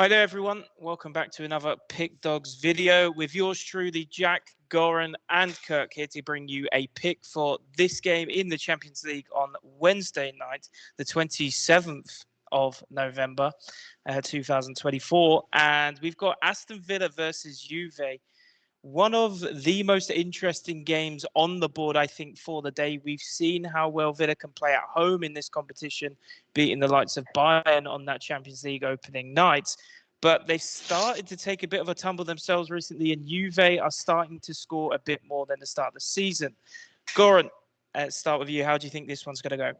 Hi there, everyone. Welcome back to another Pick Dawgz video with yours truly, Jack, Goran, and Kirk here to bring you a pick for this game in the Champions League on Wednesday night, the 27th of November, 2024. And we've got Aston Villa versus Juve. One of the most interesting games on the board, I think, for the day. We've seen how well Villa can play at home in this competition, beating the likes of Bayern on that Champions League opening night. But they've started to take a bit of a tumble themselves recently, and Juve are starting to score a bit more than the start of the season. Goran, let's start with you. How do you think this one's going to go?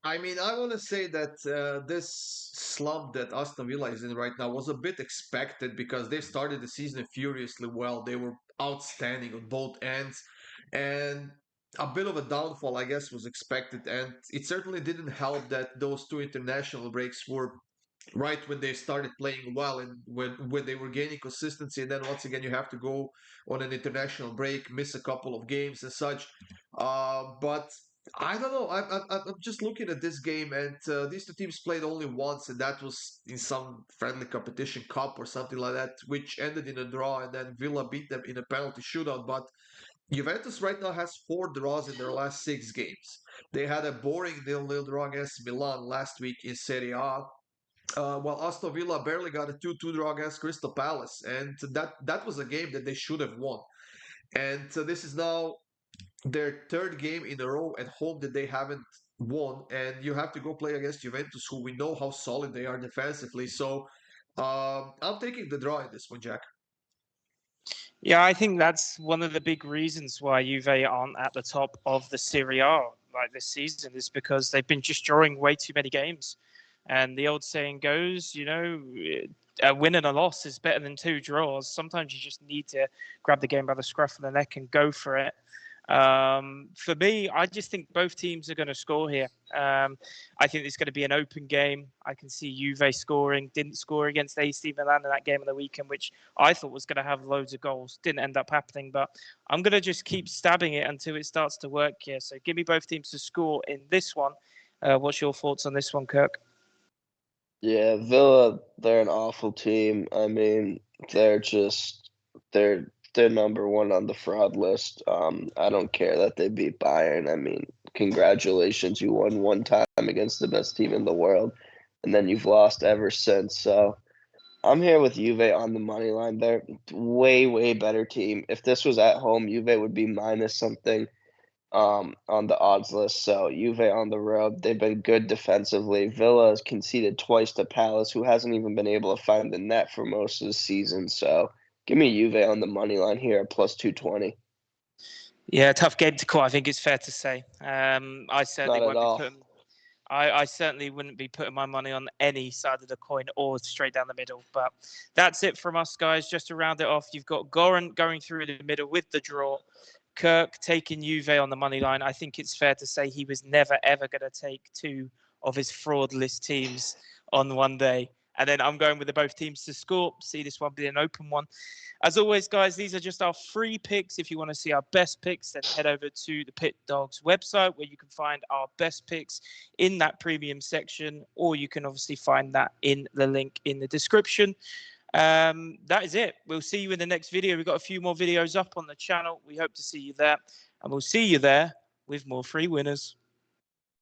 I mean, I want to say that this slump that Aston Villa is in right now was a bit expected because they started the season furiously well. They were outstanding on both ends, and a bit of a downfall, I guess, was expected. And it certainly didn't help that those two international breaks were right when they started playing well and when they were gaining consistency. And then once again, you have to go on an international break, miss a couple of games and such. But I don't know. I'm just looking at this game, and these two teams played only once, and that was in some friendly competition cup or something like that, which ended in a draw, and then Villa beat them in a penalty shootout. But Juventus right now has 4 draws in their last 6 games. They had a boring 0-0 draw against Milan last week in Serie A. While Aston Villa barely got a 2-2 draw against Crystal Palace, and that was a game that they should have won. And this is now their third game in a row at home that they haven't won, and you have to go play against Juventus, who we know how solid they are defensively. So I'm taking the draw in this one, Jack. Yeah, I think that's one of the big reasons why Juve aren't at the top of the Serie A like this season is because they've been just drawing way too many games. And the old saying goes, a win and a loss is better than 2 draws. Sometimes you just need to grab the game by the scruff of the neck and go for it. For me, I just think both teams are going to score here. I think it's going to be an open game. I can see Juve scoring. Didn't score against AC Milan in that game of the weekend, which I thought was going to have loads of goals. Didn't end up happening, but I'm going to just keep stabbing it until it starts to work here. So give me both teams to score in this one. What's your thoughts on this one, Kirk? Yeah, Villa, they're an awful team. I mean, they're number one on the fraud list. I don't care that they beat Bayern. I mean, congratulations, you won one time against the best team in the world, and then you've lost ever since. So I'm here with Juve on the money line. They're way, way better team. If this was at home, Juve would be minus something on the odds list. So Juve on the road, they've been good defensively. Villa has conceded twice to Palace, who hasn't even been able to find the net for most of the season. So give me Juve on the money line here at plus 220. Yeah, tough game to call. I think it's fair to say. I certainly Not at won't be all. putting. I certainly wouldn't be putting my money on any side of the coin or straight down the middle. But that's it from us, guys. Just to round it off, you've got Goran going through the middle with the draw. Kirk taking Juve on the money line. I think it's fair to say he was never, ever going to take two of his fraud list teams on one day. And then I'm going with the both teams to score. See this one be an open one. As always, guys, these are just our free picks. If you want to see our best picks, then head over to the PickDawgz website where you can find our best picks in that premium section, or you can obviously find that in the link in the description. That is it. We'll see you in the next video. We've got a few more videos up on the channel. We hope to see you there, and we'll see you there with more free winners.